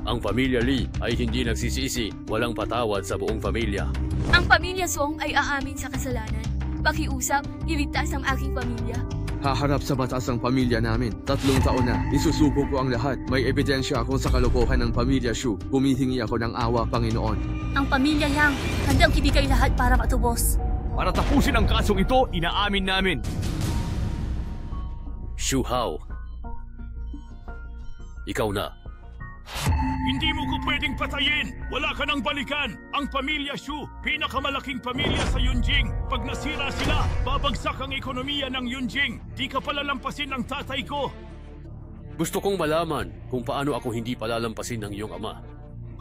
Ang pamilya Lee ay hindi nagsisisi, walang patawad sa buong pamilya. Ang pamilya Song ay aamin sa kasalanan. Pakiusap, iligtas ang aking pamilya. Haharap sa batas ang pamilya namin. 3 taon na, isusuko ko ang lahat. May ebidensya ako sa kalokohan ng pamilya Shu. Humihingi ako ng awa, Panginoon. Ang pamilya Yang, handang ibigay lahat para matubos. Para tapusin ang kasong ito, inaamin namin. Shu Hao, ikaw na. Hindi mo ko pwedeng patayin! Wala ka nang balikan! Ang pamilya Shu, pinakamalaking pamilya sa Yunjing. Pag nasira sila, babagsak ang ekonomiya ng Yunjing. Di ka palalampasin ng tatay ko. Gusto kong malaman kung paano ako hindi palalampasin ng iyong ama.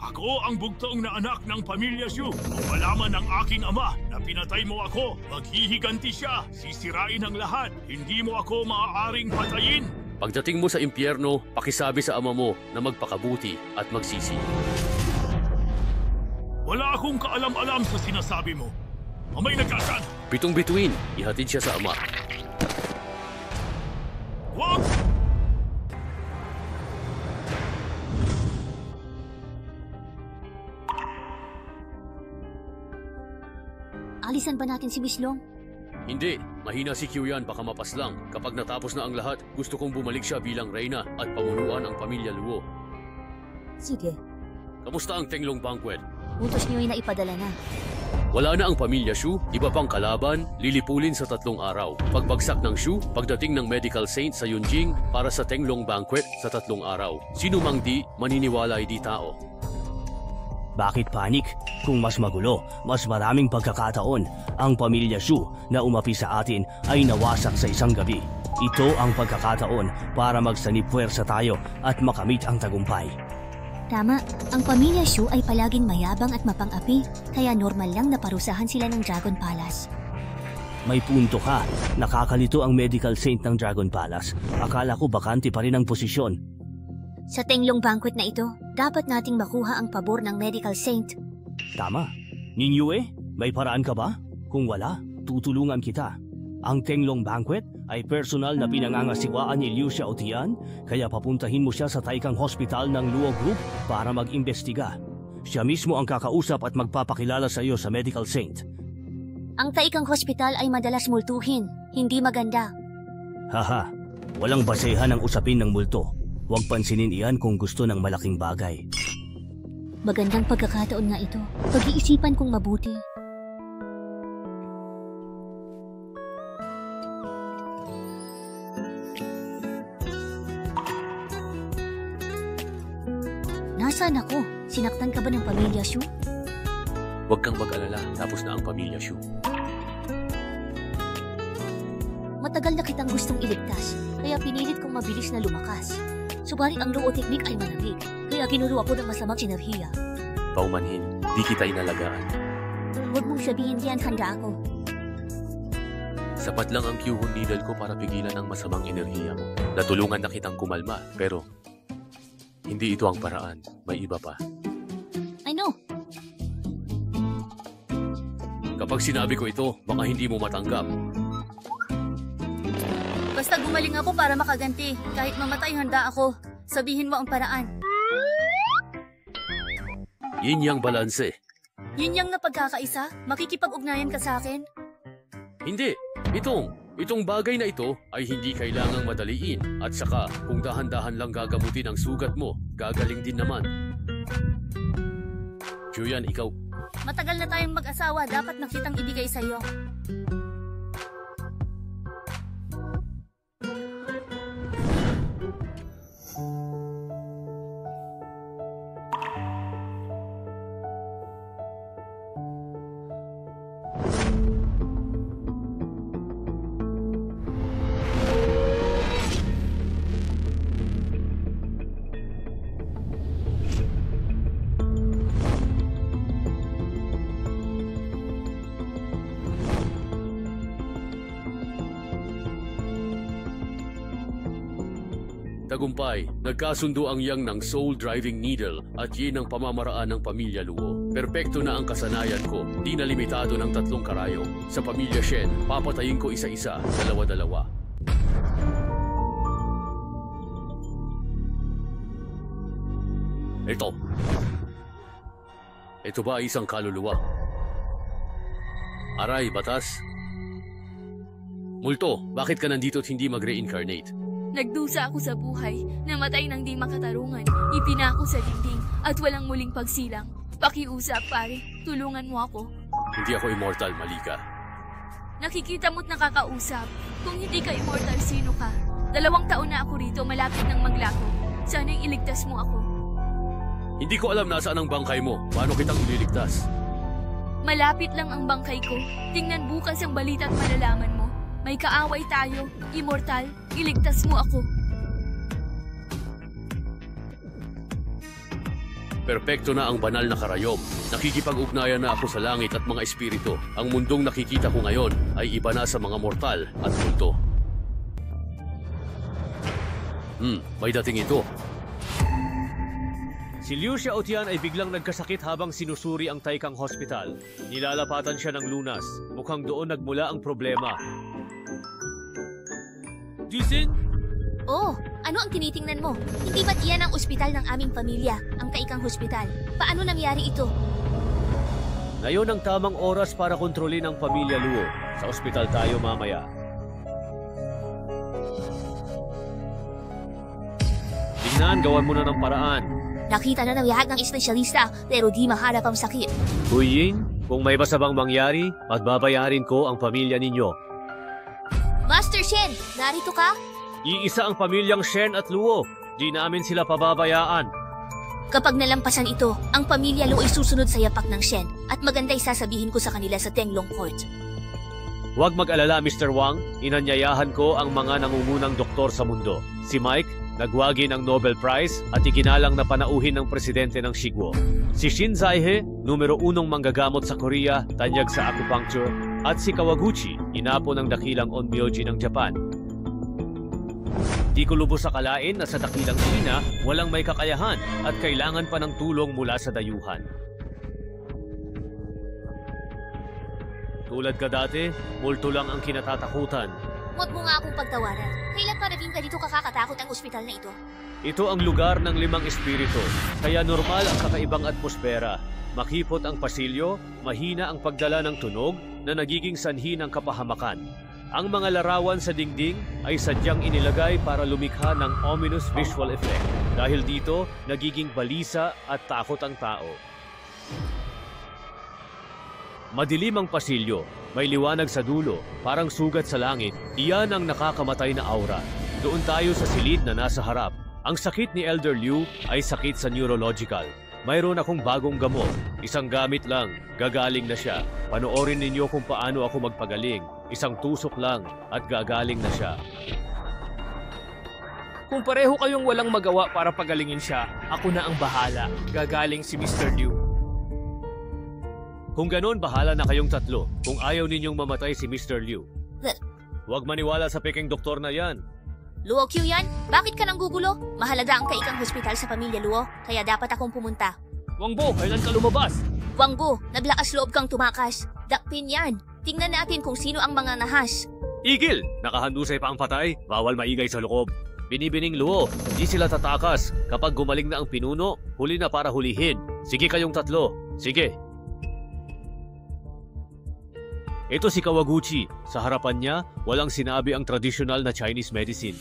Ako ang bugtong na anak ng pamilya Shu. Kung malaman ng aking ama na pinatay mo ako, maghihiganti siya. Sisirain ang lahat. Hindi mo ako maaaring patayin. Pagdating mo sa impyerno, pakisabi sa ama mo na magpakabuti at magsisi. Wala akong kaalam-alam sa sinasabi mo. Mamay nagkasan! Pitong bituin, ihatid siya sa ama. Wag! Alisan ba natin si Miss Long? Hindi, mahina si Qiuyan, baka mapaslang. Kapag natapos na ang lahat, gusto kong bumalik siya bilang reyna at pamunuan ang pamilya Luo. Sige. Kamusta ang Tenglong Banquet? Utos niyo ay naipadala na. Wala na ang pamilya Shu, iba pang kalaban, lilipulin sa 3 araw. Pagbagsak ng Shu, pagdating ng medical saint sa Yunjing para sa Tenglong Banquet sa 3 araw. Sino mang di, maniniwala ay di tao. Bakit panik? Kung mas magulo, mas maraming pagkakataon. Ang pamilya Shu na umapi sa atin ay nawasak sa isang gabi. Ito ang pagkakataon para magsanib puwersa tayo at makamit ang tagumpay. Tama, ang pamilya Shu ay palaging mayabang at mapang-api, kaya normal lang na parusahan sila ng Dragon Palace. May punto ka. Nakakalito ang medical saint ng Dragon Palace. Akala ko bakante pa rin ang posisyon. Sa Tenglong Banquet na ito, dapat nating makuha ang pabor ng medical saint. Tama. Ninyue, may paraan ka ba? Kung wala, tutulungan kita. Ang Tenglong Banquet ay personal na pinangangasiwaan ni Liu Xiaotian, kaya papuntahin mo siya sa Taikang Hospital ng Luo Group para mag-imbestiga. Siya mismo ang kakausap at magpapakilala sa iyo sa medical saint. Ang Taikang Hospital ay madalas multuhin, hindi maganda. Haha, walang basehan ang usapin ng multo. Huwag pansinin iyan kung gusto ng malaking bagay. Magandang pagkakataon nga ito. Pag-iisipan kong mabuti. Nasaan ako? Sinaktan ka ba ng pamilya Shu? Huwag kang mag-alala, tapos na ang pamilya Shu. Matagal na kitang gustong iligtas, kaya pinilit kong mabilis na lumakas. Subalit ang Luo technique ay malamig, kaya ginulo ako ng masamang sinerhiya. Paumanhin, di kita inalagaan. Huwag mong sabihin diyan, handa ako. Sapat lang ang Q-Hun needle ko para pigilan ang masamang enerhiya mo. Natulungan na kitang kumalma, pero hindi ito ang paraan. May iba pa. I know. Kapag sinabi ko ito, baka hindi mo matanggap. Basta gumaling ako para makaganti. Kahit mamatay, handa ako. Sabihin mo ang paraan. Yin yang balanse. Yun yang na pagkakaisa? Makikipag-ugnayan ka sa akin? Hindi. Itong bagay na ito ay hindi kailangang madaliin. At saka, kung dahan-dahan lang gagamutin ang sugat mo, gagaling din naman. Qiuyan, ikaw. Matagal na tayong mag-asawa. Dapat nakitang ibigay sa'yo. Tagumpay, nagkasundo ang Yang ng Soul Driving Needle at Yin ang pamamaraan ng pamilya Luo. Perpekto na ang kasanayan ko, di na limitado ng 3 karayom. Sa pamilya Shen, papatayin ko isa-isa, dalawa-dalawa. Ito ba ay isang kaluluwa? Aray, batas? Multo, bakit ka nandito at hindi mag-reincarnate? Nagdusa ako sa buhay, namatay ng di makatarungan, ipinako sa dingding at walang muling pagsilang. Pakiusap, pare. Tulungan mo ako. Hindi ako immortal, Malika. Nakikita mo't nakakausap. Kung hindi ka immortal, sino ka? 2 taon na ako rito, malapit ng maglako. Sana'y iligtas mo ako. Hindi ko alam nasaan ang bangkay mo. Paano kitang ililigtas? Malapit lang ang bangkay ko. Tingnan bukas ang balita at malalaman mo. May kaaway tayo. Immortal, iligtas mo ako. Perpekto na ang banal na karayom. Nakikipag-ugnayan na ako sa langit at mga espiritu. Ang mundong nakikita ko ngayon ay iba na sa mga mortal at multo. May dating ito. Si Liu Xiaotian ay biglang nagkasakit habang sinusuri ang Taikang Hospital. Nilalapatan siya ng lunas. Mukhang doon nagmula ang problema. Jisin? Oh, ano ang tinitingnan mo? Hindi ba't iyan ang ospital ng aming pamilya, ang Taikang Hospital? Paano nangyari ito? Ngayon ang tamang oras para kontrolin ang pamilya Luo. Sa ospital tayo mamaya. Tingnan, gawan mo na ng paraan. Nakita na ng lahat ng espesyalista, pero di mahanap ang sakit. Huyin, kung may basta bang mangyari, pagbabayarin ko ang pamilya ninyo. Master Shen, narito ka? Iisa ang pamilyang Shen at Luo. Di namin sila pababayaan. Kapag nalampasan ito, ang pamilya Luo ay susunod sa yapak ng Shen at maganda'y sasabihin ko sa kanila sa Tenglong Court. Huwag mag-alala, Mr. Wang. Inanyayahan ko ang mga nangungunang doktor sa mundo. Si Mike, nagwagi ng Nobel Prize at ikinalang na panauhin ng presidente ng Shiguo. Si Shin Zaihe, numero 1 manggagamot sa Korea, tanyag sa acupuncture, at si Kawaguchi, inapo ng dakilang onmyoji ng Japan. Di ko lubos akalain na sa dakilang China, walang may kakayahan at kailangan pa ng tulong mula sa dayuhan. Tulad ka dati, multo lang ang kinatatakutan. Huwag mo nga akong pagtawanan. Kailan pa naging ganito kakakatakot ang ospital na ito? Ito ang lugar ng 5 espiritu, kaya normal ang kakaibang atmosfera. Makipot ang pasilyo, mahina ang pagdala ng tunog na nagiging sanhi ng kapahamakan. Ang mga larawan sa dingding ay sadyang inilagay para lumikha ng ominous visual effect. Dahil dito, nagiging balisa at takot ang tao. Madilim ang pasilyo, may liwanag sa dulo, parang sugat sa langit. Iyan ang nakakamatay na aura. Doon tayo sa silid na nasa harap. Ang sakit ni Elder Liu ay sakit sa neurological. Mayroon akong bagong gamot. Isang gamit lang, gagaling na siya. Panoorin ninyo kung paano ako magpagaling. Isang tusok lang at gagaling na siya. Kung pareho kayong walang magawa para pagalingin siya, ako na ang bahala. Gagaling si Mr. Liu. Kung ganon, bahala na kayong tatlo kung ayaw ninyong mamatay si Mr. Liu. Huwag maniwala sa peking doktor na yan. Luo Q yan? Bakit ka nang gugulo? Mahalaga ang Taikang Hospital sa pamilya Luo, kaya dapat akong pumunta. Wangbo, kailan ka lumabas? Wangbo, naglakas loob kang tumakas. Dakpin yan. Tingnan natin kung sino ang mga nahas. Igil! Nakahandusay pa ang patay. Bawal maigay sa loob. Binibining Luo, di sila tatakas. Kapag gumaling na ang pinuno, huli na para hulihin. Sige kayong tatlo. Sige. Ito si Kawaguchi. Sa harapan niya, walang sinabi ang traditional na Chinese medicine.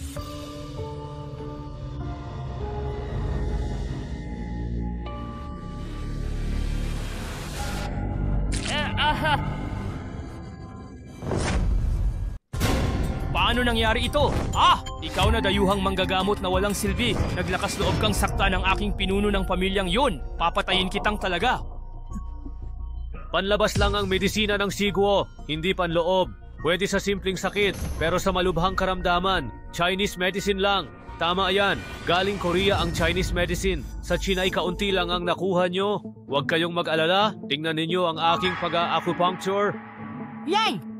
Paano nangyari ito? Ikaw na dayuhang manggagamot na walang silbi. Naglakas loob kang sakta ng aking pinuno ng pamilyang yun. Papatayin kitang talaga. Panlabas lang ang medisina ng Shiguo, hindi panloob. Pwede sa simpleng sakit, pero sa malubhang karamdaman, Chinese medicine lang. Tama yan, galing Korea ang Chinese medicine. Sa China ay kaunti lang ang nakuha nyo. Huwag kayong mag-alala, tingnan ninyo ang aking pag-acupuncture. Yang!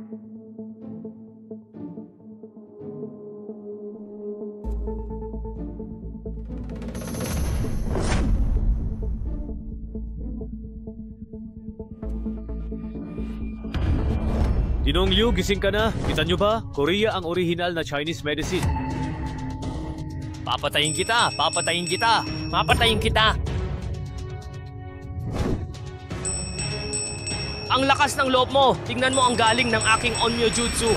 Dinong Liu, gising ka na. Kita nyo ba? Korea ang original na Chinese medicine. Papatayin kita! Papatayin kita! Papatayin kita! Ang lakas ng loob mo. Tingnan mo ang galing ng aking Onmyo Jutsu.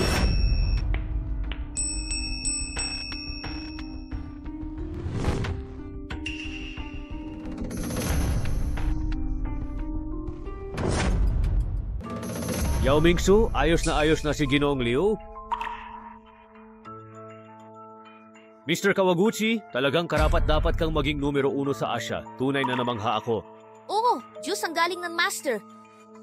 Yao Mingsu, ayos na si Ginoong Liu. Mr. Kawaguchi, talagang karapat-dapat kang maging numero 1 sa Asia. Tunay na namangha ako. Oo, Diyos ang galing ng master.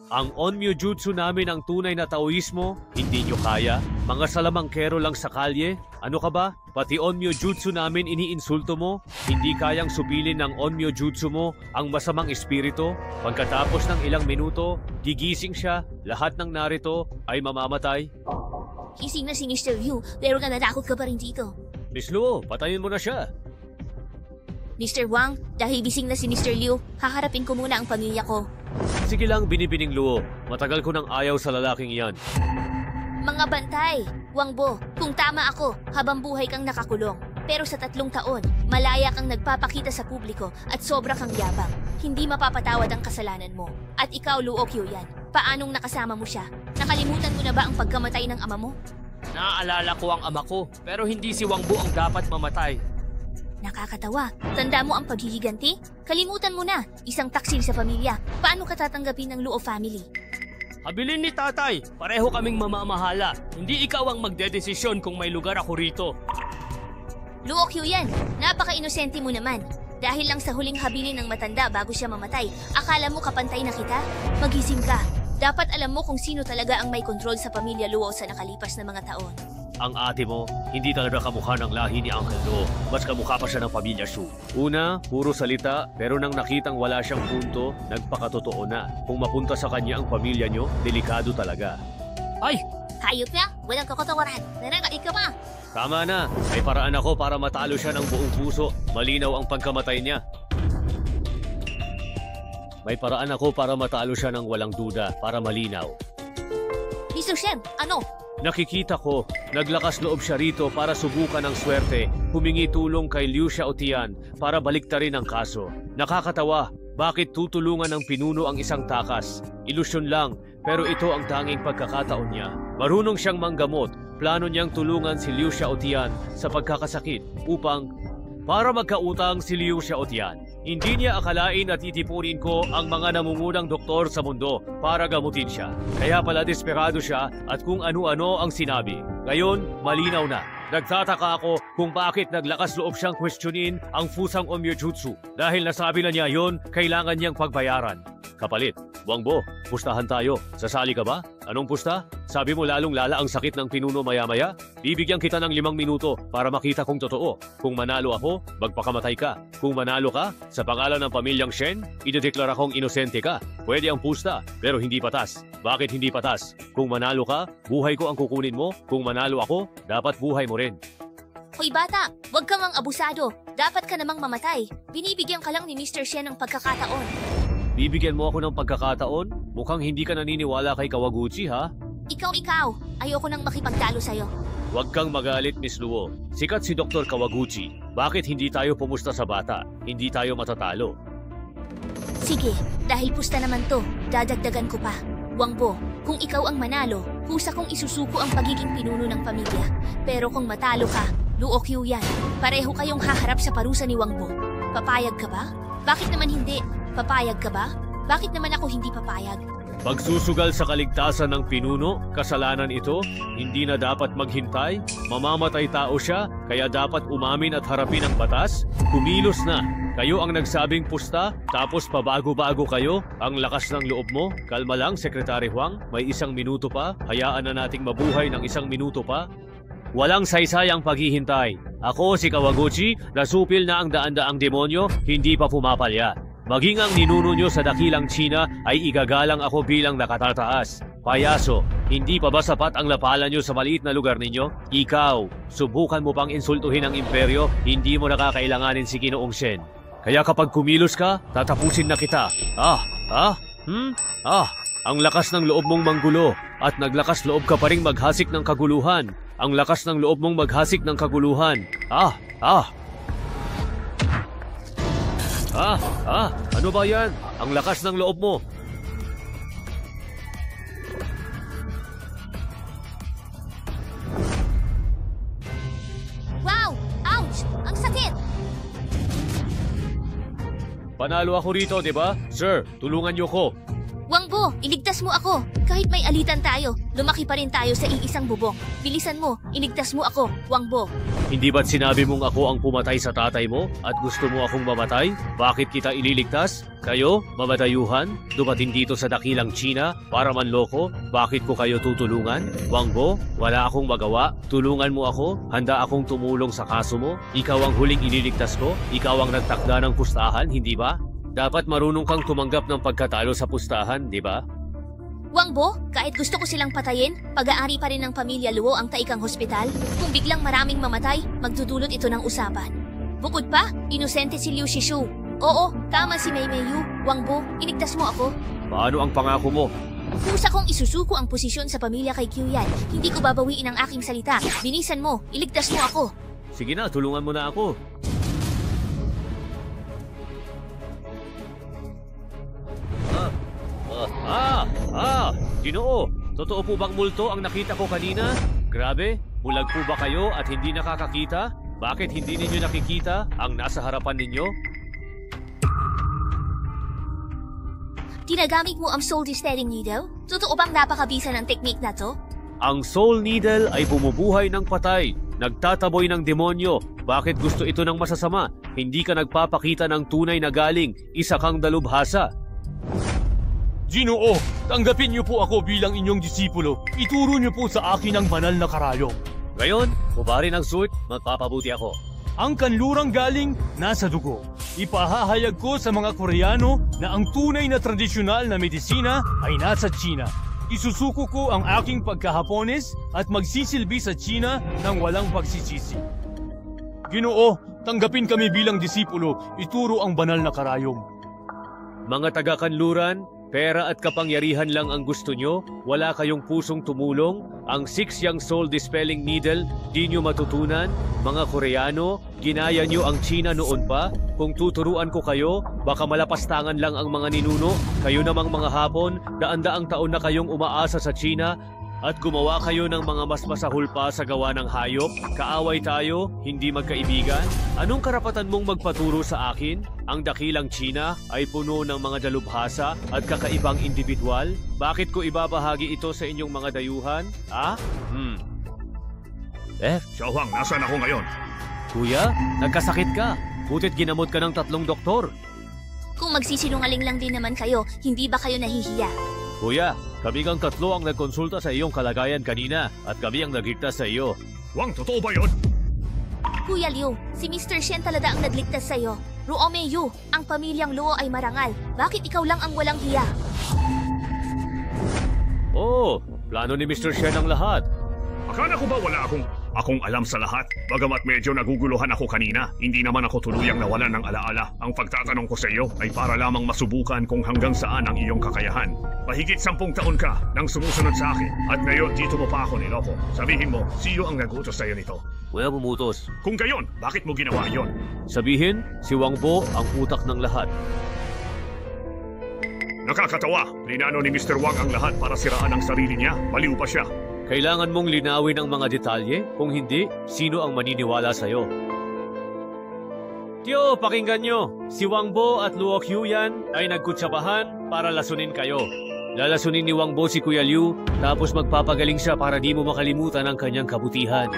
Ang Onmyo Jutsu namin ang tunay na Taoismo, hindi nyo kaya. Mga salamangkero lang sa kalye. Ano ka ba? Pati Onmyo Jutsu namin iniinsulto mo. Hindi kayang supilin ng Onmyo Jutsu mo ang masamang espiritu. Pagkatapos ng ilang minuto, gigising siya. Lahat ng narito ay mamamatay. Gising na si Mr. Liu, pero natatakot ka pa rin dito. Miss Luo, patayin mo na siya. Mr. Wang, dahil gising na si Mr. Liu, haharapin ko muna ang pamilya ko. Sige lang, binibining Luo. Matagal ko nang ayaw sa lalaking iyan. Mga bantay, Wang Bo, kung tama ako, habang buhay kang nakakulong. Pero sa 3 taon, malaya kang nagpapakita sa publiko at sobra kang yabang. Hindi mapapatawad ang kasalanan mo. At ikaw, Luo Kyoyan, paanong nakasama mo siya? Nakalimutan mo na ba ang pagkamatay ng ama mo? Naaalala ko ang ama ko, pero hindi si Wang Bo ang dapat mamatay. Nakakatawa. Tanda mo ang paghihiganti? Kalimutan mo na. Isang taksil sa pamilya. Paano ka tatanggapin ng Luo family? Habilin ni tatay, pareho kaming mamamahala. Hindi ikaw ang magdedesisyon kung may lugar ako rito. Luo Kyoyan, napaka-inosente mo naman. Dahil lang sa huling habilin ng matanda bago siya mamatay, akala mo kapantay na kita? Magising ka. Dapat alam mo kung sino talaga ang may kontrol sa pamilya Luo sa nakalipas na mga taon. Ang ate mo, hindi talaga kamukha ng lahi ni Uncle Luo. Mas kamukha pa siya ng pamilya Shu. Una, puro salita, pero nang nakitang wala siyang punto, nagpakatotoo na. Kung mapunta sa kanya ang pamilya nyo, delikado talaga. Ay! Hayop na! Walang kakatawaran! Nanangaig ka pa! Tama na, may paraan ako para matalo siya ng buong puso. Malinaw ang pagkamatay niya. May paraan ako para matalo siya ng walang duda, para malinaw. Mr. Shen, ano? Nakikita ko, naglakas loob siya rito para subukan ang swerte, humingi tulong kay Liu Xiaotian para baliktarin ang kaso. Nakakatawa, bakit tutulungan ng pinuno ang isang takas? Ilusyon lang, pero ito ang tanging pagkakataon niya. Marunong siyang manggamot, plano niyang tulungan si Liu Xiaotian sa pagkakasakit upang para magkautang si Liu Xiaotian. Hindi niya akalain at titipunin ko ang mga namungunang doktor sa mundo para gamutin siya. Kaya pala desperado siya at kung ano-ano ang sinabi. Ngayon, malinaw na. Nagtataka ako kung bakit naglakas loob siyang questionin ang Fusang Onmyo Jutsu. Dahil nasabi na niya yon, kailangan niyang pagbayaran. Kapalit, Wang Bo, pustahan tayo. Sasali ka ba? Anong pusta? Sabi mo lalong lala ang sakit ng pinuno maya-maya? Bibigyan kita ng 5 minuto para makita kung totoo. Kung manalo ako, magpakamatay ka. Kung manalo ka, sa pangalan ng pamilyang Shen, idedeklara kong inosente ka. Pwede ang pusta, pero hindi patas. Bakit hindi patas? Kung manalo ka, buhay ko ang kukunin mo. Kung manalo ako, dapat buhay mo rin. Hoy bata, wag kang ang abusado. Dapat ka namang mamatay. Binibigyan ka lang ni Mr. Shen ng pagkakataon. Bibigyan mo ako ng pagkakataon? Mukhang hindi ka naniniwala kay Kawaguchi, ha? Ikaw. Ayoko nang makipagtalo sa'yo. Huwag kang magalit, Miss Luo. Sikat si Dr. Kawaguchi. Bakit hindi tayo pumusta sa bata? Hindi tayo matatalo. Sige, dahil pusta naman to, dadagdagan ko pa. Wang Bo, kung ikaw ang manalo, husa kong isusuko ang pagiging pinuno ng pamilya. Pero kung matalo ka, Luo Kyoyan, pareho kayong haharap sa parusa ni Wang Bo. Papayag ka ba? Bakit naman hindi? Papayag ka ba? Bakit naman ako hindi papayag? Pagsusugal sa kaligtasan ng pinuno, kasalanan ito, hindi na dapat maghintay, mamamatay tao siya, kaya dapat umamin at harapin ang batas, kumilos na. Kayo ang nagsabing pusta, tapos pabago-bago kayo, ang lakas ng loob mo. Kalma lang, Sekretary Huang, may 1 minuto pa, hayaan na nating mabuhay ng 1 minuto pa. Walang saysayang paghihintay. Ako si Kawaguchi, nasupil na ang daan-daang demonyo, hindi pa pumapalya. Maging ang ninuno nyo sa dakilang China ay igagalang ako bilang nakatataas. Payaso, hindi pa ba sapat ang lapala nyo sa maliit na lugar ninyo? Ikaw, subukan mo pang insultuhin ang imperyo, hindi mo nakakailanganin si Ginoong Shen. Kaya kapag kumilos ka, tatapusin na kita. Ang lakas ng loob mong manggulo at naglakas loob ka pa ring maghasik ng kaguluhan. Ang lakas ng loob mong maghasik ng kaguluhan. Ano ba yan? Ang lakas ng loob mo. Panalo ako rito, di ba? Sir, tulungan niyo ko. Wangbo, iligtas mo ako. Kahit may alitan tayo, lumaki pa rin tayo sa iisang bubong. Bilisan mo, iligtas mo ako, Wangbo. Hindi ba't sinabi mong ako ang pumatay sa tatay mo at gusto mo akong mamatay? Bakit kita ililigtas? Kayo, mamatayuhan, dumating dito sa dakilang China para manloko? Bakit ko kayo tutulungan? Wangbo, wala akong magawa. Tulungan mo ako. Handa akong tumulong sa kaso mo. Ikaw ang huling ililigtas ko. Ikaw ang nagtakda ng pustahan, hindi ba? Dapat marunong kang tumanggap ng pagkatalo sa pustahan, di ba? Wangbo, kahit gusto ko silang patayin, pag-aari pa rin ng pamilya Luo ang Taikang Hospital. Kung biglang maraming mamatay, magdudulot ito ng usapan. Bukod pa, inosente si Liu Shishu. Oo, tama si Mei Mei Yu. Wangbo, iligtas mo ako. Paano ang pangako mo? Kusa kong isusuko ang posisyon sa pamilya kay Qiuyan. Hindi ko babawiin ang aking salita. Binisan mo, iligtas mo ako. Sige na, tulungan mo na ako. Ginoo, totoo po bang multo ang nakita ko kanina? Grabe, bulag po ba kayo at hindi nakakakita? Bakit hindi ninyo nakikita ang nasa harapan ninyo? Ginagamit mo ang soul distilling needle? Totoo bang napakabisa ng teknik na to? Ang soul needle ay bumubuhay ng patay, nagtataboy ng demonyo. Bakit gusto ito ng masasama? Hindi ka nagpapakita ng tunay na galing, isa kang dalubhasa. Ginoo, tanggapin niyo po ako bilang inyong disipulo. Ituro niyo po sa akin ang banal na karayom. Ngayon, hubarin ang suit, magpapabuti ako. Ang kanlurang galing nasa dugo. Ipahahayag ko sa mga Koreano na ang tunay na tradisyonal na medisina ay nasa China. Isusuko ko ang aking pagkahapones at magsisilbi sa China ng walang pagsisisi. Ginoo, tanggapin kami bilang disipulo. Ituro ang banal na karayom. Mga taga-kanluran, pera at kapangyarihan lang ang gusto nyo, wala kayong pusong tumulong, ang 6 Yang Soul Dispelling Needle, di nyo matutunan, mga Koreano, ginaya nyo ang China noon pa, kung tuturuan ko kayo, baka malapastangan lang ang mga ninuno, kayo namang mga Hapon, daan-daang taon na kayong umaasa sa China, at gumawa kayo ng mga mas masahol pa sa gawa ng hayop, kaaway tayo, hindi magkaibigan? Anong karapatan mong magpaturo sa akin? Ang dakilang China ay puno ng mga dalubhasa at kakaibang individual? Bakit ko ibabahagi ito sa inyong mga dayuhan? Xiaohang, nasaan ako ngayon? Kuya, nagkasakit ka. Butit ginamot ka ng 3 doktor. Kung magsisinungaling lang din naman kayo, hindi ba kayo nahihiya? Kuya, kami ang 3 ang nagkonsulta sa iyong kalagayan kanina at kami ang nagligtas sa iyo. Wang, totoo ba yun? Kuya Liu, si Mr. Shen talaga ang nagligtas sa'yo. Ruo Mei Yu, ang pamilyang Luo ay marangal. Bakit ikaw lang ang walang hiya? Oh, plano ni Mr. Shen ang lahat. Akala ko ba wala akong alam sa lahat? Bagamat medyo naguguluhan ako kanina, hindi naman ako tuluyang nawalan ng alaala. Ang pagtatanong ko sa iyo ay para lamang masubukan kung hanggang saan ang iyong kakayahan. Mahigit 10 taon ka nang sumusunod sa akin at ngayon dito mo pa ako niloko. Sabihin mo, siyo ang nagutos sa iyo nito. Kuya, bumutos. Kung gayon, bakit mo ginawa iyon? Sabihin, si Wang Bo ang utak ng lahat. Nakakatawa, plinano ni Mr. Wang ang lahat para siraan ang sarili niya. Baliw pa siya. Kailangan mong linawin ang mga detalye, kung hindi, sino ang maniniwala sa'yo? Tiyo, pakinggan nyo. Si Wang Bo at Luo Qiuyan ay nagkutsabahan para lasunin kayo. Lalasunin ni Wang Bo si Kuya Liu, tapos magpapagaling siya para di mo makalimutan ang kanyang kabutihan.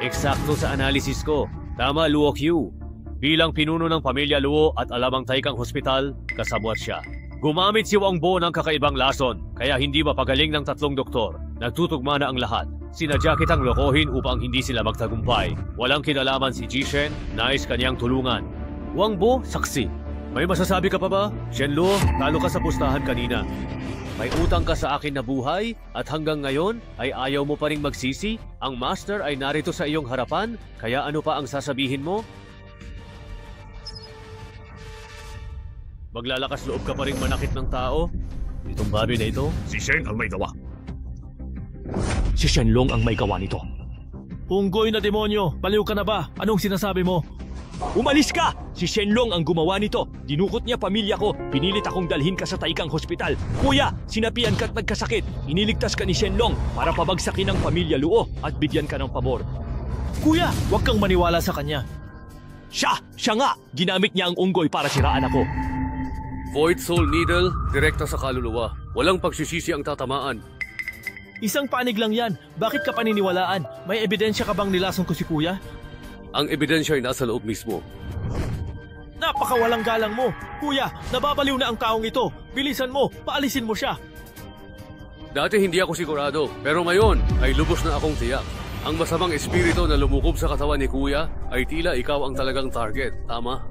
Eksakto sa analisis ko. Tama, Luo Qiu. Bilang pinuno ng pamilya Luo at alamang Taikang Hospital, kasabwat siya. Gumamit si Wang Bo ng kakaibang lason, kaya hindi mapagaling ng 3 doktor. Nagtutugma na ang lahat. Sinadya kitang lokohin upang hindi sila magtagumpay. Walang kinalaman si Jishen, nais kanyang tulungan. Wang Bo, saksi. May masasabi ka pa ba? Shenluo, talo ka sa pustahan kanina. May utang ka sa akin na buhay at hanggang ngayon ay ayaw mo pa ring magsisi? Ang master ay narito sa iyong harapan, kaya ano pa ang sasabihin mo? Maglalakas loob ka pa rin manakit ng tao? Itong babi na ito? Si Shen ang may gawa. Si Shenlong ang may gawa nito. Unggoy na demonyo, baliw ka na ba? Anong sinasabi mo? Umalis ka! Si Shenlong ang gumawa nito. Dinukot niya pamilya ko. Pinilit akong dalhin ka sa Taikang Hospital. Kuya, sinapian ka't nagkasakit. Iniligtas ka ni Shenlong para pabagsakin ang pamilya Luo at bigyan ka ng pabor. Kuya, huwag kang maniwala sa kanya. Siya nga! Ginamit niya ang unggoy para siraan ako. Void Soul Needle, direkta sa kaluluwa. Walang pagsisisi ang tatamaan. Isang panig lang yan. Bakit ka paniniwalaan? May ebidensya ka bang nilason ko si kuya? Ang ebidensya ay nasa loob mismo. Napakawalang galang mo. Kuya, nababaliw na ang taong ito. Bilisan mo, paalisin mo siya. Dati hindi ako sigurado, pero ngayon ay lubos na akong tiyak. Ang masamang espiritu na lumukob sa katawan ni Kuya ay tila ikaw ang talagang target, tama?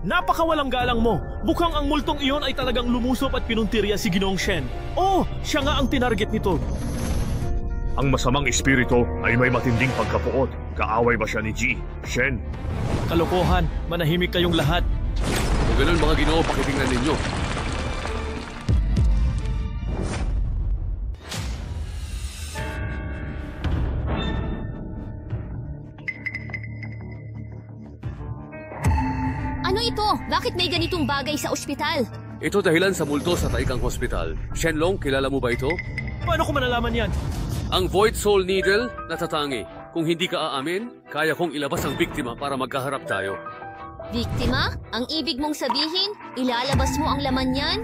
Napakawalang galang mo. Mukhang ang multong iyon ay talagang lumusop at pinuntirya si Ginoong Shen. Oh, siya nga ang tinarget nito. Ang masamang espiritu ay may matinding pagkapuot. Kaaway ba siya ni Ji? Shen? Kalokohan, manahimik kayong lahat. Kung ganun mga Ginoo, pakitingnan ninyo. Ano ito? Bakit may ganitong bagay sa ospital? Ito dahilan sa multo sa Taikang Hospital. Shenlong, kilala mo ba ito? Paano ko malalaman yan? Ang Void Soul Needle, natatangi. Kung hindi ka aamin, kaya kong ilabas ang biktima para magkaharap tayo. Biktima? Ang ibig mong sabihin, ilalabas mo ang laman niyan?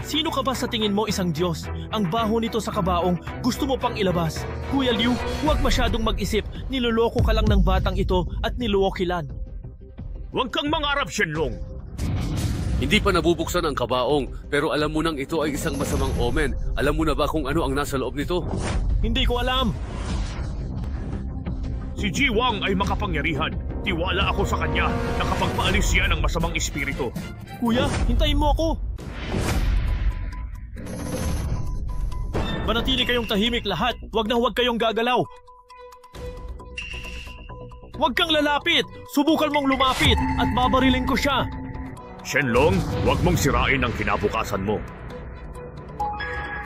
Sino ka ba sa tingin mo isang Diyos? Ang baho nito sa kabaong, gusto mo pang ilabas. Kuya Liu, huwag masyadong mag-isip. Niloloko ka lang ng batang ito at niluokilan. Huwag kang mangarap, Shenlong. Hindi pa nabubuksan ang kabaong, pero alam mo nang ito ay isang masamang omen. Alam mo na ba kung ano ang nasa loob nito? Hindi ko alam. Si Ji Wang ay makapangyarihan. Tiwala ako sa kanya na kapag paalis siya ng masamang espiritu. Kuya, hintayin mo ako. Manatili kayong tahimik lahat. Huwag na huwag kayong gagalaw. Huwag kang lalapit. Subukan mong lumapit at babarilin ko siya. Shenlong, huwag mong sirain ang kinabukasan mo.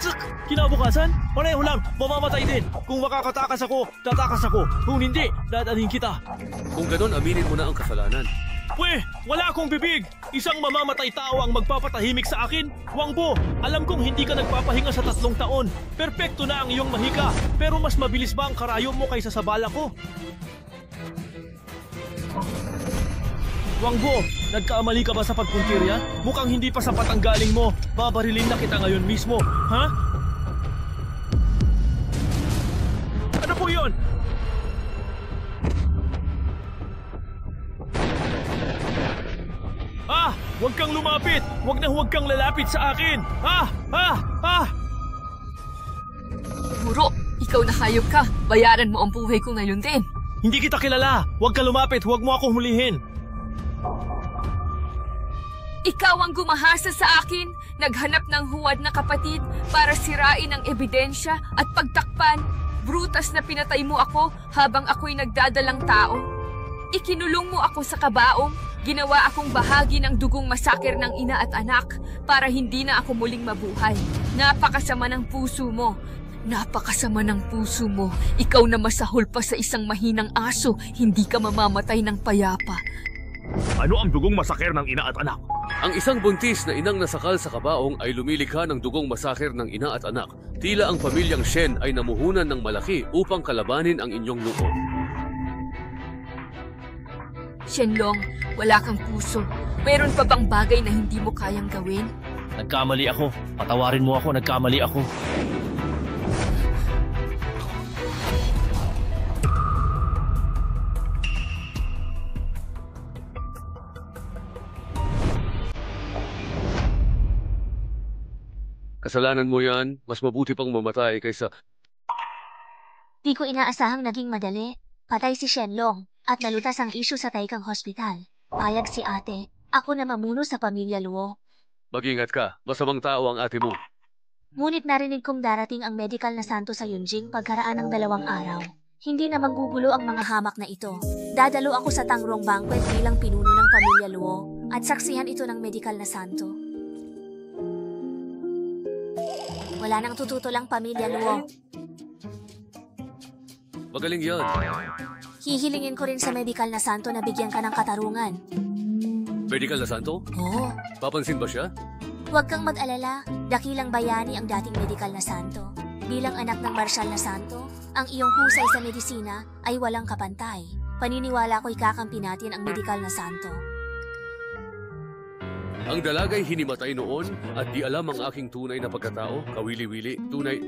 Tsk! Kinabukasan? Pareho lang, mamamatay din. Kung makakatakas ako, tatakas ako. Kung hindi, dadaling kita. Kung ganon, aminin mo na ang kasalanan. Pwe, wala akong bibig. Isang mamamatay tao ang magpapatahimik sa akin. Wangbo, alam kong hindi ka nagpapahinga sa 3 taon. Perpekto na ang iyong mahika. Pero mas mabilis ba ang karayom mo kaysa sa bala ko? Wangbo, nagkaamali ka ba sa pagpuntirya? Mukhang hindi pa sapat ang galing mo. Babarilin na kita ngayon mismo. Ha? Ano po yun? Ah! Huwag kang lumapit! Huwag kang lalapit sa akin! Ah! Ah! Ah! Guro, ikaw na hayop ka. Bayaran mo ang buhay ko ngayon din. Hindi kita kilala! Huwag ka lumapit! Huwag mo akong hulihin! Ikaw ang gumahasa sa akin, naghanap ng huwad na kapatid para sirain ang ebidensya at pagtakpan. Brutas na pinatay mo ako habang ako'y nagdadalang tao. Ikinulong mo ako sa kabaong, ginawa akong bahagi ng dugong masaker ng ina at anak para hindi na ako muling mabuhay. Napakasama ng puso mo. Napakasama ng puso mo. Ikaw na masahol pa sa isang mahinang aso, hindi ka mamamatay ng payapa. Ano ang dugong masaker ng ina at anak? Ang isang buntis na inang nasakal sa kabaong ay lumilikha ng dugong masaker ng ina at anak. Tila ang pamilyang Shen ay namuhunan ng malaki upang kalabanin ang inyong loob. Shenlong, wala kang puso. Mayroon pa bang bagay na hindi mo kayang gawin? Nagkamali ako. Patawarin mo ako, nagkamali ako. Kasalanan mo yan, mas mabuti pang mamatay kaysa... Di ko inaasahang naging madali. Patay si Shenlong at nalutas ang isyu sa Taikang Hospital. Payag si ate. Ako na mamuno sa pamilya Luo. Mag-ingat ka, masamang tao ang ate mo. Ngunit narinig kong darating ang medical na santo sa Yunjing pagkaraan ng 2 araw. Hindi na magugulo ang mga hamak na ito. Dadalo ako sa Tangrong Banquet bilang pinuno ng pamilya Luo at saksihan ito ng medical na santo. Wala nang tututulang pamilya Luo. Magaling yan. Hihilingin ko rin sa medical na santo na bigyan ka ng katarungan. Medical na santo? Oo. Papansin ba siya? Huwag kang mag-alala. Dakilang bayani ang dating medical na santo. Bilang anak ng marsyal na santo, ang iyong husay sa medisina ay walang kapantay. Paniniwala ko'y kakampi natin ang medical na santo. Ang dalagay hinimatay noon at di alam ang aking tunay na pagkatao, kawili-wili, tunay...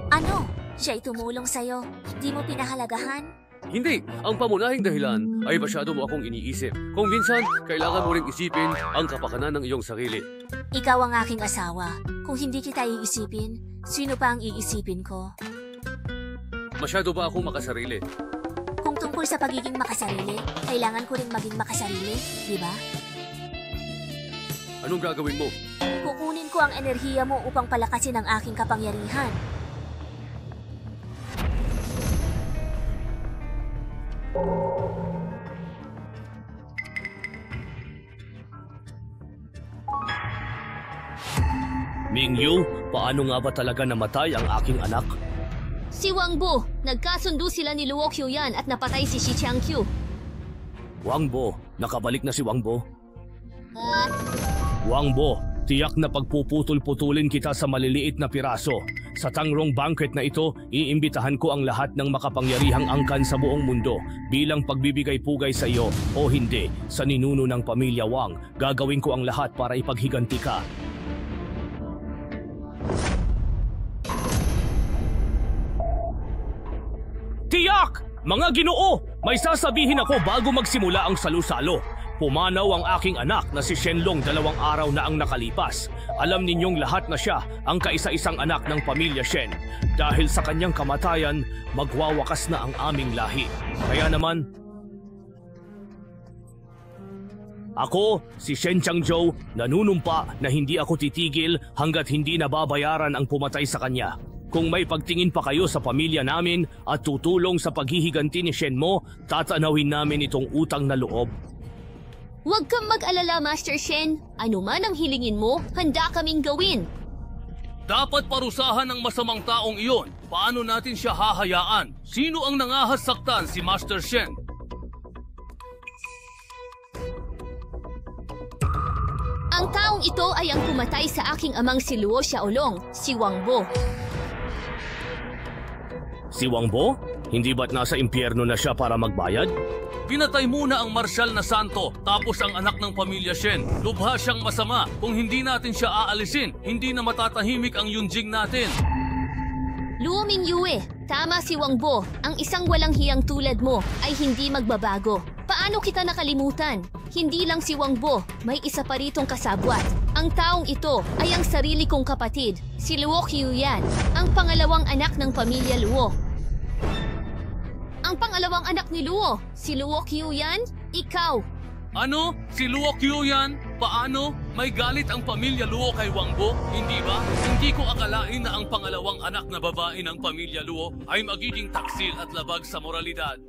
Ano? Siya'y tumulong sa'yo. Di mo pinahalagahan? Hindi! Ang pamunahing dahilan ay masyado mo akong iniisip. Kung minsan, kailangan mo ring isipin ang kapakanan ng iyong sarili. Ikaw ang aking asawa. Kung hindi kita iisipin, sino pa ang iisipin ko? Masyado ba akong makasarili? Kung tungkol sa pagiging makasarili, kailangan ko rin maging makasarili, di ba? Anong gagawin mo? Kukunin ko ang enerhiya mo upang palakasin ang aking kapangyarihan. Mingyu, paano nga ba talaga namatay ang aking anak? Si Wang Bo, nagkasundo sila ni Luo Qiuyan at napatay si Shi Qiangqiu. Wang Bo, nakabalik na si Wang Bo. Wang Bo, tiyak na pagpuputol-putulin kita sa maliliit na piraso. Sa tangrong banquet na ito, iimbitahan ko ang lahat ng makapangyarihang angkan sa buong mundo bilang pagbibigay-pugay sa iyo o hindi sa ninuno ng pamilya Wang. Gagawin ko ang lahat para ipaghiganti ka. Tiyak! Mga Ginoo! May sasabihin ako bago magsimula ang salu-salo. Pumanaw ang aking anak na si Shenlong 2 araw na ang nakalipas. Alam ninyong lahat na siya ang kaisa-isang anak ng pamilya Shen. Dahil sa kanyang kamatayan, magwawakas na ang aming lahi. Kaya naman, ako, si Shen Changzhou, nanunumpa na hindi ako titigil hanggat hindi nababayaran ang pumatay sa kanya. Kung may pagtingin pa kayo sa pamilya namin at tutulong sa paghihiganti ni Shen mo, tatanawin namin itong utang na loob. Huwag kang mag-alala, Master Shen. Ano man ang hilingin mo, handa kaming gawin. Dapat parusahan ng masamang taong iyon. Paano natin siya hahayaan? Sino ang nangahasaktan si Master Shen? Ang taong ito ay ang pumatay sa aking amang si Luo Xiaolong, si Wang Bo. Si Wang Bo? Hindi ba't nasa impyerno na siya para magbayad? Pinatay muna ang marsyal na santo, tapos ang anak ng pamilya Shen. Lubha siyang masama. Kung hindi natin siya aalisin, hindi na matatahimik ang Yunjing natin. Luo Mingyue, tama si Wang Bo. Ang isang walang hiyang tulad mo ay hindi magbabago. Paano kita nakalimutan? Hindi lang si Wang Bo, may isa pa ritong kasabwat. Ang taong ito ay ang sarili kong kapatid, si Luo Qiuyan, ang pangalawang anak ng pamilya Luo. Ang pangalawang anak ni Luo, si Luo Qiuyan, ikaw. Ano? Si Luo Qiuyan? Paano? May galit ang pamilya Luo kay Wang Bo? Hindi ba? Hindi ko akalain na ang pangalawang anak na babae ng pamilya Luo ay magiging taksil at labag sa moralidad.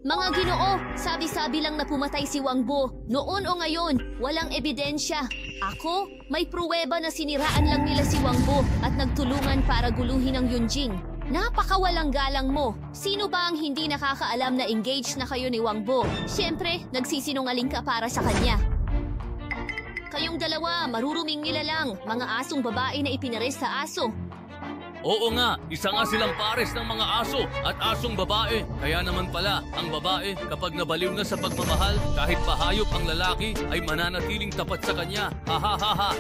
Mga Ginoo, sabi-sabi lang na pumatay si Wang Bo. Noon o ngayon, walang ebidensya. Ako, may pruweba na siniraan lang nila si Wang Bo at nagtulungan para guluhin ang Yunjing. Napakawalang galang mo. Sino ba ang hindi nakakaalam na engaged na kayo ni Wang Bo? Siyempre, nagsisinungaling ka para sa kanya. Kayong dalawa, maruruming nilalang, mga asong babae na ipinares sa aso. Oo nga, isa nga silang pares ng mga aso at asong babae. Kaya naman pala, ang babae kapag nabaliw na sa pagmamahal, kahit pahayop ang lalaki ay mananatiling tapat sa kanya. Ha ha ha ha!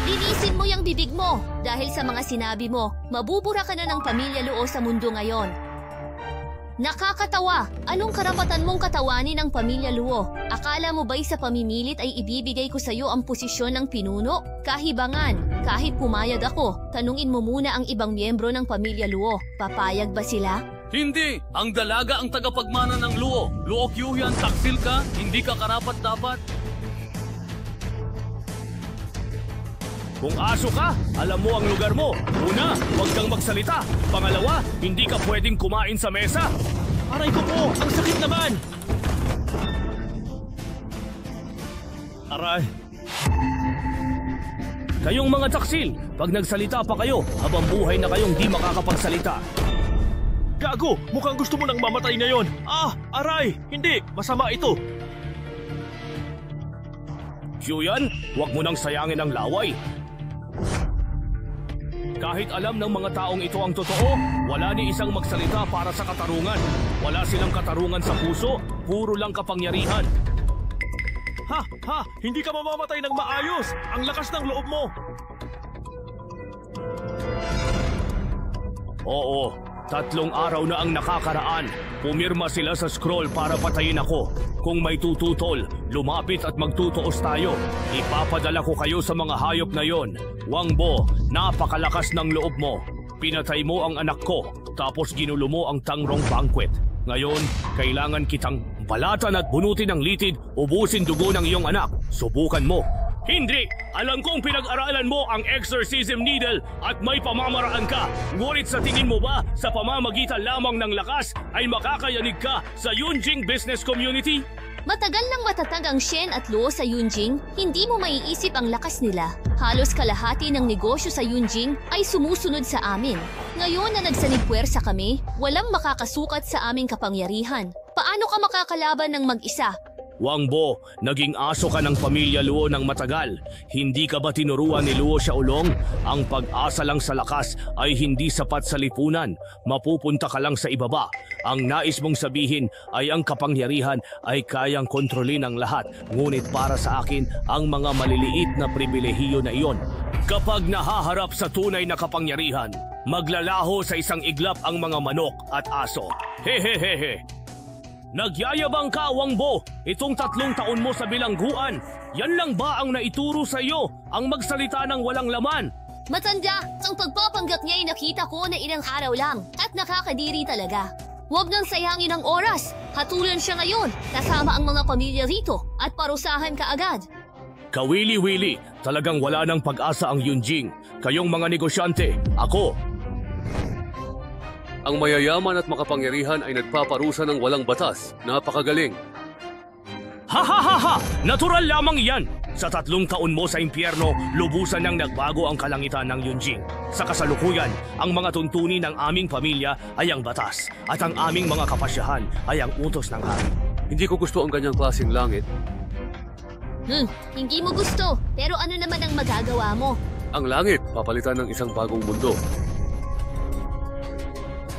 Linisin mo yung bibig mo dahil sa mga sinabi mo, mabubura ka na ng pamilya Luo sa mundo ngayon. Nakakatawa! Anong karapatan mong katawanin ng pamilya Luo? Akala mo ba'y sa pamimilit ay ibibigay ko sa iyo ang posisyon ng pinuno? Kahibangan! Kahit pumayag ako, tanungin mo muna ang ibang miyembro ng pamilya Luo. Papayag ba sila? Hindi! Ang dalaga ang tagapagmana ng Luo. Luo Qiuyan, taksil ka? Hindi ka karapat-dapat? Kung aso ka, alam mo ang lugar mo. Una, huwag kang magsalita. Pangalawa, hindi ka pwedeng kumain sa mesa. Aray ko po! Ang sakit naman! Aray. Kayong mga taksil, pag nagsalita pa kayo, habang buhay na kayong di makakapagsalita. Gago! Mukhang gusto mo nang mamatay ngayon! Ah! Aray! Hindi! Masama ito! Qiuyan, huwag mo nang sayangin ang laway. Kahit alam ng mga taong ito ang totoo, wala ni isang magsalita para sa katarungan. Wala silang katarungan sa puso, puro lang kapangyarihan. Hindi ka mamamatay ng maayos! Ang lakas ng loob mo! Oo, 3 araw na ang nakakaraan. Pumirma sila sa scroll para patayin ako. Kung may tututol, lumapit at magtutuos tayo. Ipapadala ko kayo sa mga hayop na yon. Wangbo, napakalakas ng loob mo. Pinatay mo ang anak ko, tapos ginulo mo ang Tangrong Banquet. Ngayon, kailangan kitang balatan at bunutin ng litid, ubusin dugo ng iyong anak. Subukan mo. Hindi! Alam kong pinag-aralan mo ang exorcism needle at may pamamaraan ka. Ngunit sa tingin mo ba, sa pamamagitan lamang ng lakas ay makakayanig ka sa Yunjing business community? Matagal nang matatag ang Shen at Luo sa Yunjing, hindi mo maiisip ang lakas nila. Halos kalahati ng negosyo sa Yunjing ay sumusunod sa amin. Ngayon na nagsanibpuwersa kami, walang makakasukat sa aming kapangyarihan. Paano ka makakalaban ng mag-isa? Wangbo, naging aso ka ng pamilya Luo ng matagal. Hindi ka ba tinuruan ni Luo Xiaolong? Ang pag-asa lang sa lakas ay hindi sapat sa lipunan. Mapupunta ka lang sa ibaba. Ang nais mong sabihin ay ang kapangyarihan ay kayang kontrolin ang lahat. Ngunit para sa akin, ang mga maliliit na pribilehiyo na iyon. Kapag nahaharap sa tunay na kapangyarihan, maglalaho sa isang iglap ang mga manok at aso. Hehehehe. Nagyayabang ka, Wangbo! Itong 3 taon mo sa bilangguan, yan lang ba ang naituro sa iyo? Ang magsalita ng walang laman? Matanda, ang pagpapanggap niya ay nakita ko na ilang araw lang at nakakadiri talaga. Huwag nang sayangin ang oras. Hatulan siya ngayon, kasama ang mga pamilya rito at parusahan ka agad. Kawili-wili, talagang wala ng pag-asa ang Yunjing. Kayong mga negosyante, ako. Ang mayayaman at makapangyarihan ay nagpaparusa ng walang batas. Napakagaling. Ha! Natural lamang yan! Sa 3 taon mo sa impyerno, lubusan nang nagbago ang kalangitan ng Yunjing. Sa kasalukuyan, ang mga tuntunin ng aming pamilya ay ang batas at ang aming mga kapasyahan ay ang utos ng hari. Hindi ko gusto ang ganyang klaseng langit. Hindi mo gusto, pero ano naman ang magagawa mo? Ang langit, papalitan ng isang bagong mundo.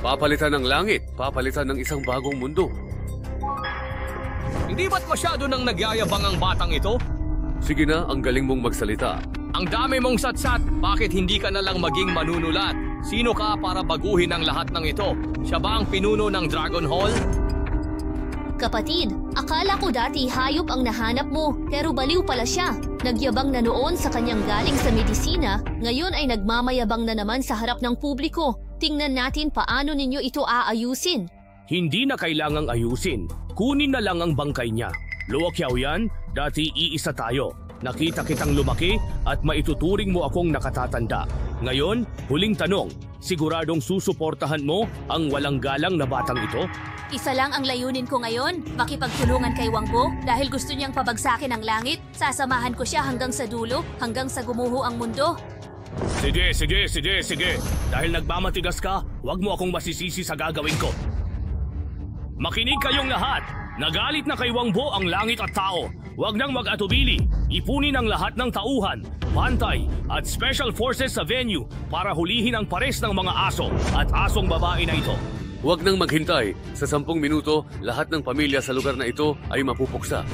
Papalitan ng langit, papalitan ng isang bagong mundo. Hindi ba't masyado nang nagyayabang ang batang ito? Sige na, ang galing mong magsalita. Ang dami mong satsat, bakit hindi ka na lang maging manunulat? Sino ka para baguhin ang lahat ng ito? Siya ba ang pinuno ng Dragon Hall? Kapatid, akala ko dati hayop ang nahanap mo, pero baliw pala siya. Nagyabang na noon sa kanyang galing sa medisina, ngayon ay nagmamayabang na naman sa harap ng publiko. Tingnan natin paano ninyo ito aayusin. Hindi na kailangang ayusin. Kunin na lang ang bangkay niya. Luo Xiaoyan, dati iisa tayo. Nakita kitang lumaki at maituturing mo akong nakatatanda. Ngayon, huling tanong, siguradong susuportahan mo ang walang galang na batang ito? Isa lang ang layunin ko ngayon, makipagtulungan kay Wangbo dahil gusto niyang pabagsakin ang langit. Sasamahan ko siya hanggang sa dulo, hanggang sa gumuho ang mundo. Sige. Dahil nagmamatigas ka, huwag mo akong masisisi sa gagawin ko. Makinig kayong lahat. Nagalit na kay Wangbo ang langit at tao. Huwag nang mag-atubili. Ipunin ang lahat ng tauhan, bantay at special forces sa venue para hulihin ang pares ng mga aso at asong babae na ito. Huwag nang maghintay. Sa 10 minuto, lahat ng pamilya sa lugar na ito ay mapupuksa.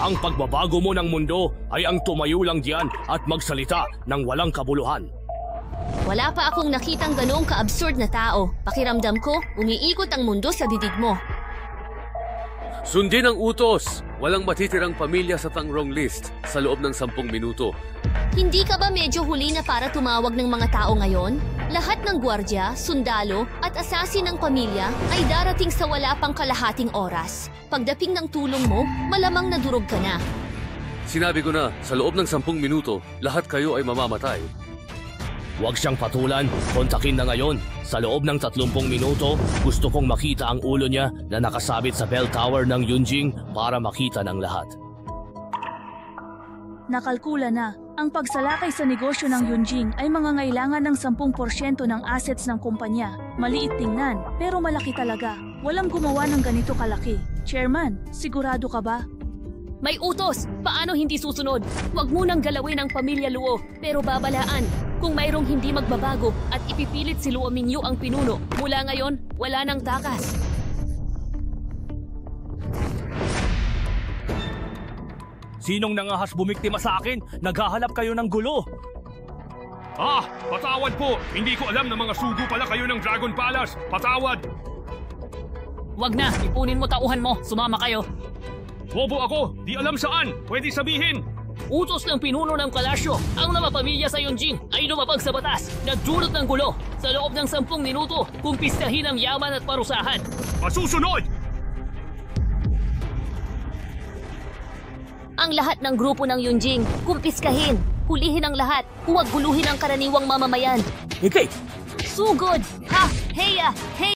Ang pagbabago mo ng mundo ay ang tumayo lang diyan at magsalita ng walang kabuluhan. Wala pa akong nakitang ganoong ka-absurd na tao. Pakiramdam ko, umiikot ang mundo sa bibig mo. Sundin ang utos! Walang matitirang pamilya sa Tangrong list sa loob ng 10 minuto. Hindi ka ba medyo huli na para tumawag ng mga tao ngayon? Lahat ng gwardya, sundalo at asasin ng pamilya ay darating sa wala pang kalahating oras. Pagdating ng tulong mo, malamang nadurog ka na. Sinabi ko na, sa loob ng 10 minuto, lahat kayo ay mamamatay. Huwag siyang patulan, kontakin na ngayon. Sa loob ng 30 minuto, gusto kong makita ang ulo niya na nakasabit sa bell tower ng Yunjing para makita ng lahat. Nakalkula na, ang pagsalakay sa negosyo ng Yunjing ay mangangailangan ng 10% ng assets ng kumpanya. Maliit tingnan, pero malaki talaga. Walang gumawa ng ganito kalaki. Chairman, sigurado ka ba? May utos! Paano hindi susunod? Huwag munang galawin ang pamilya Luo, pero babalaan. Kung mayroong hindi magbabago at ipipilit si Luo Mingyu ang pinuno, mula ngayon, wala nang takas. Sinong nangahas bumiktima sa akin? Naghahanap kayo ng gulo. Patawad po. Hindi ko alam na mga sugo pala kayo ng Dragon Palace. Patawad. Wag na, ipunin mo tauhan mo. Sumama kayo. Bobo ako. Di alam saan. Pwede sabihin. Utos ng pinuno ng kalasyo, ang mga pamilya sa Yunjing ay lumapag sa batas, nagdulot ng gulo. Sa loob ng 10 minuto, kumpiskahin ang yaman at parusahan. Masusunod! Ang lahat ng grupo ng Yunjing, kumpiskahin, hulihin ang lahat, huwag guluhin ang karaniwang mamamayan. Okay. Sugod! Ha! Heya! Hey!